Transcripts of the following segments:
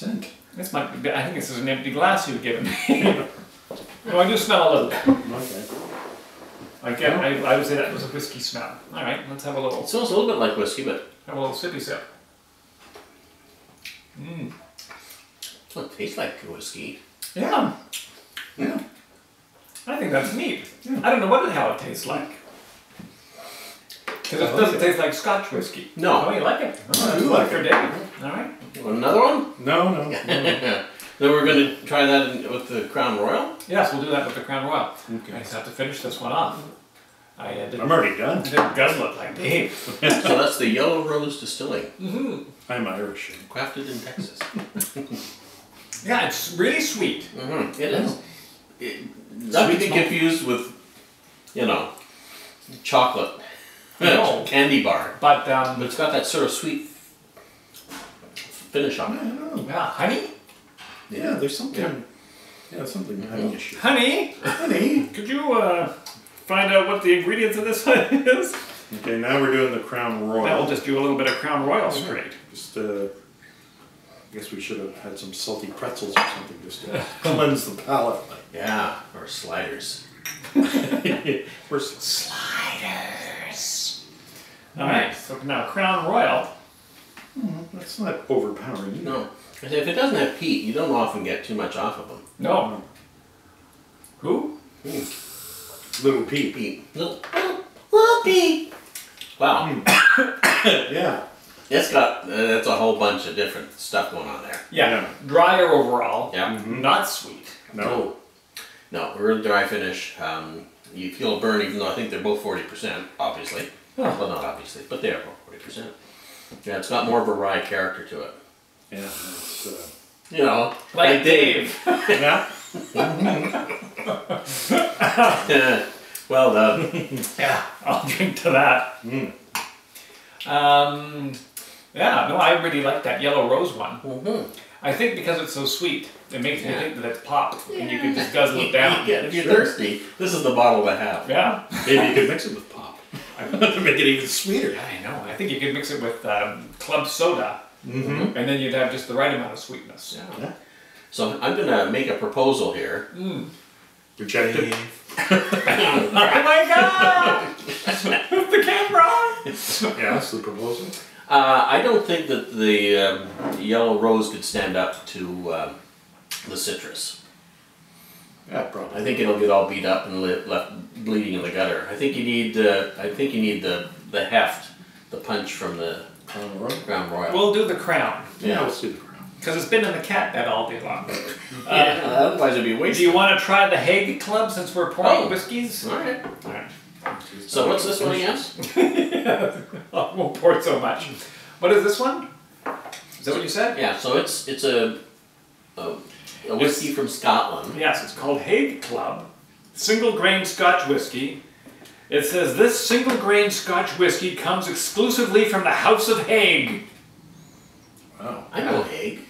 scent. This might be, I think this is an empty glass you've given me. No, I do smell a little bit. Okay. I would say that was a whiskey smell. All right, let's have a little. It smells a little bit like whiskey, but Have a little sippy sip. well, it tastes like whiskey. Yeah. Yeah. I think that's neat. I don't know what the hell it tastes like. Because it doesn't taste like Scotch whiskey. No. Oh, you like it? Oh, I do like for it. Dave. All right. Another one? No. Then we're going to try that with the Crown Royal. Yes, we'll do that with the Crown Royal. Okay. I just have to finish this one off. I'm already done. Didn't guzzle it like Dave. So that's the Yellow Rose Distilling, I'm Irish. crafted in Texas. Yeah, it's really sweet. It is. Not to be confused with, you know, chocolate No. candy bar. But, But it's got that sort of sweet finish on I it. don't know. yeah, honey? Yeah, there's something. Yeah, something honey-ish. Honey, Honey. could you find out what the ingredients of this is? Okay, now we're doing the Crown Royal. Now we'll just do a little bit of Crown Royal straight. Just, I guess we should have had some salty pretzels or something just to cleanse the palate. Yeah, or sliders. We're Sliders. All right, so now Crown Royal. That's not overpowering either. No. If it doesn't have peat, you don't often get too much off of them. No. Who? Little peat. Peat. Little peat. Wow. Yeah. It's got, that's a whole bunch of different stuff going on there. Yeah, drier overall. Yeah. Not sweet. No. No, real dry finish. You feel a burn, even though I think they're both 40%, obviously. Oh. Well, not obviously, but they are both 40%. Yeah, it's got more of a rye character to it. Yeah. It's, You know, Like Dave. yeah. Well done. Yeah, I'll drink to that. Yeah, no, I really like that Yellow Rose one. I think because it's so sweet, it makes me think that it's pop, and you can just guzzle it down. Yeah, if you're thirsty, this is the bottle to have. Yeah. Maybe you could mix it with pop to make it even sweeter. I know. I think you could mix it with club soda, and then you'd have just the right amount of sweetness. Yeah. So I'm going to make a proposal here. Rejected. Oh my god! The camera! Yeah, that's the proposal. I don't think that the Yellow Rose could stand up to the citrus. Yeah, probably. I think it'll get all beat up and left bleeding in the gutter. I think you need the heft, the punch from the Crown Royal. We'll do the Crown, Yeah, let's do the Crown. because it's been in the cat bed all day long. Yeah, otherwise it'd be Do wasted. you want to try the Hague Club since we're pouring Oh. whiskeys? All right. All right. So what's this one again? I won't pour so much. What is this one? Is that what you said? Yeah. So it's a whiskey from Scotland. Yes, it's called Hague Club. Single grain Scotch whiskey. It says this single grain Scotch whiskey comes exclusively from the House of Hague. Wow. I know Hague.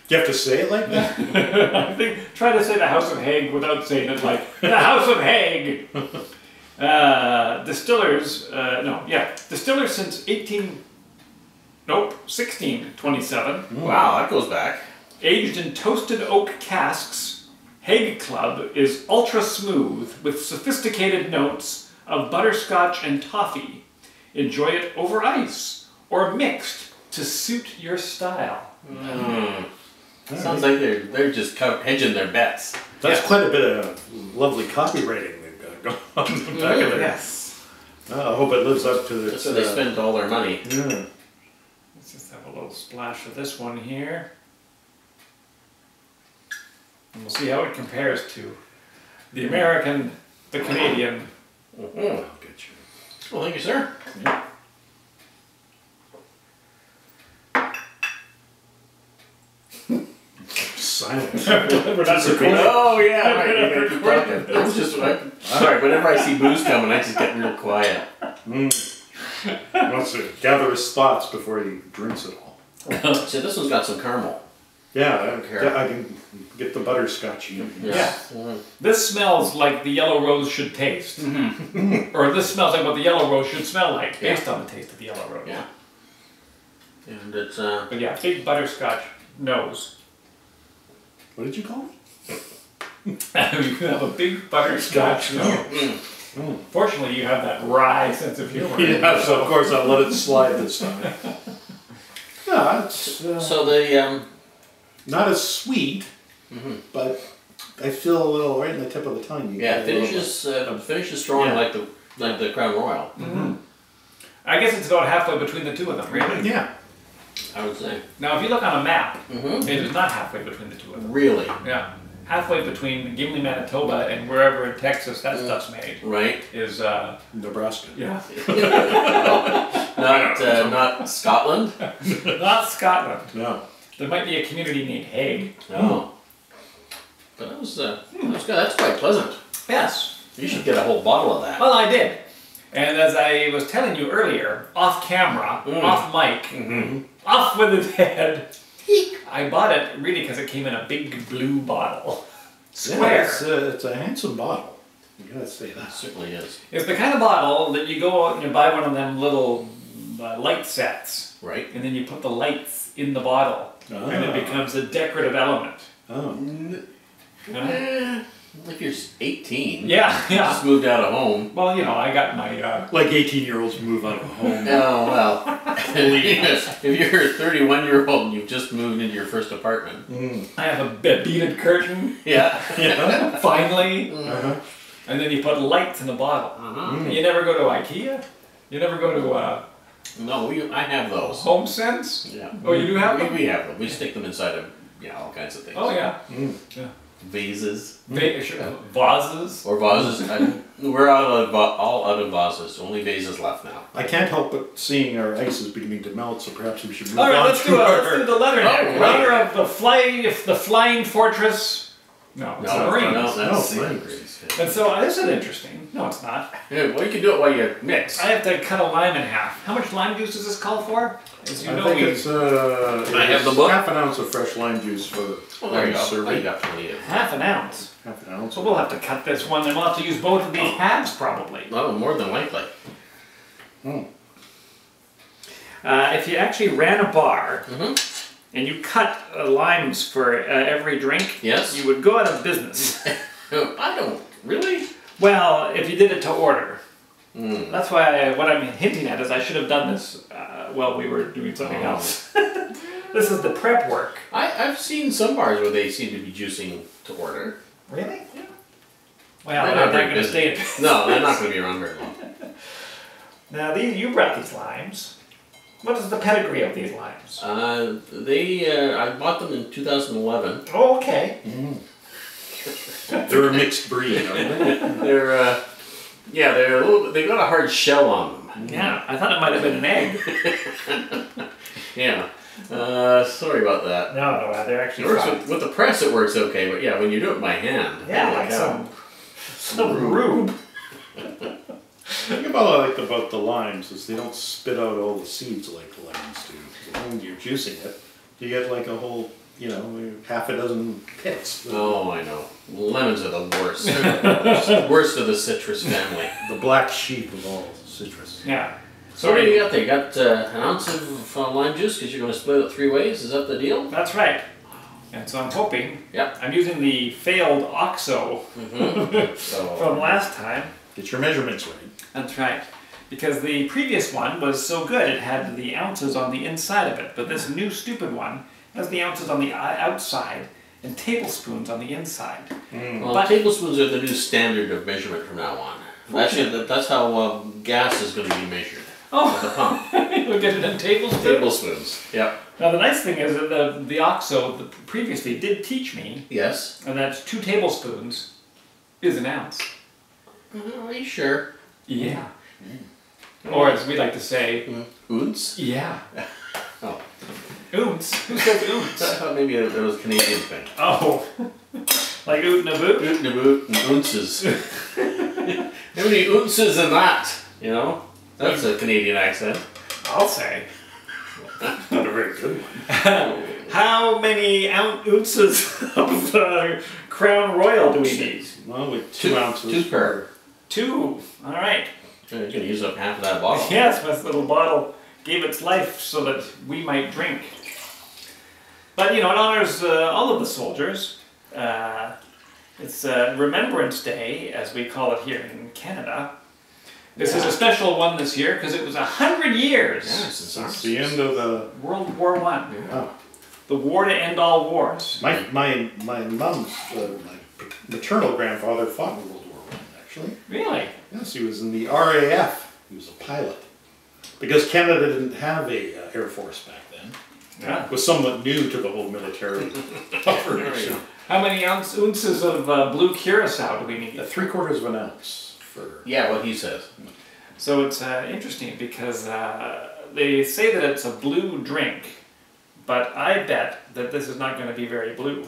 Do you have to say it like that? I think try to say the House of Hague without saying it like the House of Hague. Distillers since 1627. Wow, that goes back. Aged in toasted oak casks, Hague Club is ultra smooth with sophisticated notes of butterscotch and toffee. Enjoy it over ice or mixed to suit your style. Sounds like they're just hedging their bets. That's Yeah. quite a bit of lovely copywriting they've got going on in the back of there. Yes. I hope it lives up to That's its... where they spent all their money. Yeah. Let's just have a little splash of this one here. And we'll see how it compares to the American, the Canadian. I'll get you. Well, thank you, sir. Yeah. Silence. We're not recording. Oh yeah, We're right. gonna You keep record talking. It's just sorry. Whenever I see booze coming, I just get real quiet. He wants to gather his thoughts before he drinks it all. So this one's got some caramel. Yeah, Okay. I can get the butterscotchy. Yeah. This smells like the Yellow Rose should taste. Or this smells like what the Yellow Rose should smell like, based on the taste of the Yellow Rose. Yeah. And it's But yeah, big butterscotch nose. What did you call it? You have a big butterscotch note. Fortunately, you have that wry sense of humor. Yeah, so of course I'll let it slide this time. Yeah, it's So the not as sweet, but I feel a little right in the tip of the tongue. You get a little finishes strong Yeah. like the Crown Royal. I guess it's about halfway between the two of them, really. Yeah. I would say. Now, if you look on a map, it is not halfway between the two of them. Really. Yeah. Halfway between Gimli, Manitoba, and wherever in Texas that stuff's made Right. is, Nebraska. yeah. Not Scotland. Not Scotland. No. There might be a community named Hague. No. But that was good. That's quite pleasant. Yes. You should get a whole bottle of that. Well, I did. And as I was telling you earlier, off camera, off mic, off with his head, I bought it really because it came in a big blue bottle. Square. Yeah, it's a handsome bottle. You gotta say that. It certainly is. It's the kind of bottle that you go out and you buy one of them little light sets. Right. And then you put the lights in the bottle. And it becomes a decorative element. Oh. If you're 18. Yeah, yeah. Just moved out of home. Well, you know, I got my... Like 18-year-olds move out of home. Oh, well. If you're a 31-year-old and you've just moved into your first apartment. I have a beaded curtain. Yeah. Yeah. Finally. And then you put lights in the bottle. You never go to IKEA? You never go to No, I have those. Home Sense? Yeah. Oh, you do have them? We have them. We stick them inside of all kinds of things. Oh, yeah. Yeah. Vases. Vases. Or vases. We're all out of vases. Only vases left now. I can't help but seeing our ice is beginning to melt, so perhaps we should move All right, on let's to do our... the Leatherneck. Oh, Runner of the Flying Fortress. No, it's the Marines. No, that's Marines. And so this is interesting. No, it's not. Yeah, well, you can do it while you mix. I have to cut a lime in half. How much lime juice does this call for? As you I know, think it's I have the book. half an ounce of fresh lime juice for There you go. serving. You got plenty of. half an ounce. Half an ounce. So we'll have to cut this one, and we'll have to use both of these halves probably. No, more than likely. If you actually ran a bar and you cut limes for every drink, Yes. you would go out of business. I don't really. Well, if you did it to order. That's why what I'm hinting at is I should have done this while we were doing something else. This is the prep work. I've seen some bars where they seem to be juicing to order. Really? Yeah. Well, They're they're not not very going to busy. stay. No, they're not going to be around very long. Now, you brought these limes. What is the pedigree of these limes? I bought them in 2011. Oh, okay. They're a mixed breed, aren't they? They're a little. They got a hard shell on them. Yeah, I thought it might have been an egg. Yeah. Sorry about that. No, they're It actually works fried. with the press. It works okay, but yeah, when you do it by hand. Yeah, holy like cow. some rube. The thing about the limes is they don't spit out all the seeds like the lemons do. When you're juicing it, you get like a whole, half a dozen pits. Oh, I know. Lemons are the worst. Worst of the citrus family. The black sheep of all citrus. Yeah. So what do you got there? You got an ounce of lime juice because you're going to split it 3 ways. Is that the deal? That's right. And so I'm hoping. Yep. I'm using the failed OXO from last time. Get your measurements right. That's right. Because the previous one was so good, it had the ounces on the inside of it. But this new stupid one has the ounces on the outside and tablespoons on the inside. Well, tablespoons are the new standard of measurement from now on. Actually, that's how gas is going to be measured. Oh, At the pump. We'll get it in tablespoons. Tablespoons. Yep. Now the nice thing is that the OXO previously did teach me, Yes. and that 2 tablespoons is an ounce. Are you sure? Yeah. Or as we like to say, Ounce? yeah. Oh. Ounce? Who says I ounce? thought maybe it was a Canadian thing. Oh. Like oot and a boot? Oot and a boot and ounces. How many ounces in that? That's a Canadian accent. I'll say. Not a very good one. How many ounces of Crown Royal do we need? Well, with 2 ounces. 2 per. 2. All right. You're going to use up half of that bottle. Yes, this little bottle gave its life so that we might drink. But, it honors all of the soldiers. It's Remembrance Day, as we call it here in Canada. This is a special one this year because it was 100 years Since the end of the World War I. oh. The war to end all wars. My mom's my maternal grandfather fought in World War I. Actually, Really? yes, he was in the RAF. He was a pilot because Canada didn't have a Air Force back then. Yeah. It was somewhat new to the whole military operation. How many ounces of blue curacao do we need? 3/4 of an ounce for. Yeah, what he says. So it's interesting because they say that it's a blue drink, but I bet that this is not going to be very blue.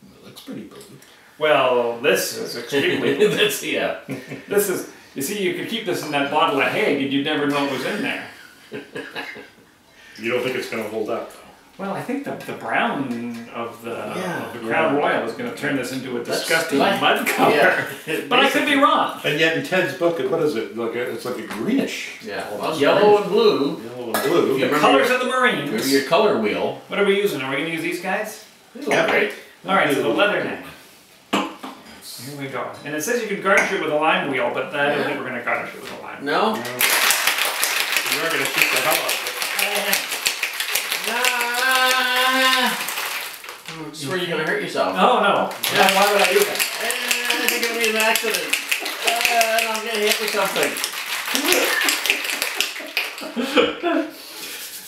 It looks pretty blue. Well, this is extremely blue. That's, yeah. This is, you see, you could keep this in that bottle of Hague and you'd never know it was in there. You don't think it's going to hold up, though? Well, I think the brown of the Crown Royal is going to turn this into a disgusting mud color. Yeah. But I could be wrong. And yet in Ted's book, what is it? It's like a greenish. Yeah. Well, yellow and blue. Yellow and blue. The colors of the Marines. Remember your color wheel. What are we using? Are we going to use these guys? Yeah. Right. Alright, so the Leatherneck. Here we go. And it says you can garnish it with a lime wheel, but I don't think we're going to garnish it with a lime. No? We are going to shoot the hell out of This is where you're going to hurt yourself. Oh no. Yeah, why would I do that? I think it'll be an accident. And I'm going to hit with something.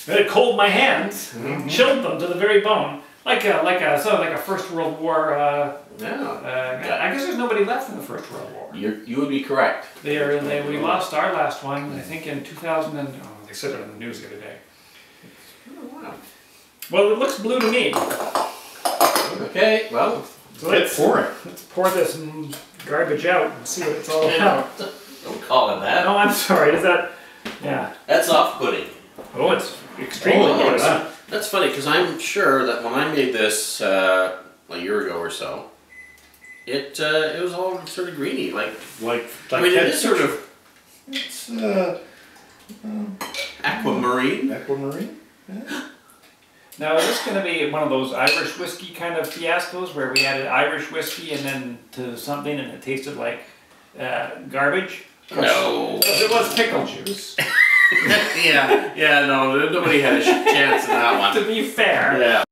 It cold my hands, chilled them to the very bone. Like a First World War. I guess there's nobody left in the First World War. You would be correct. We lost our last one, I think, in 2000. They said it on the news the other day. Oh, wow. Well, it looks blue to me. Okay, well. So Let's pour it. Let's pour this garbage out and see what it's all about. Don't call it that. Oh, I'm sorry. Is that? Yeah. That's off-putting. Oh, it's extremely Oh, good. That's funny because I'm sure that when I made this a year ago or so, it was all sort of greeny, like I mean, it is sort of It's aquamarine. aquamarine. Yeah. Now, is this going to be one of those Irish whiskey kind of fiascos where we added Irish whiskey and then to something and it tasted like garbage? No. It was pickle juice. Yeah, no, nobody had a chance in that one. To be fair. Yeah.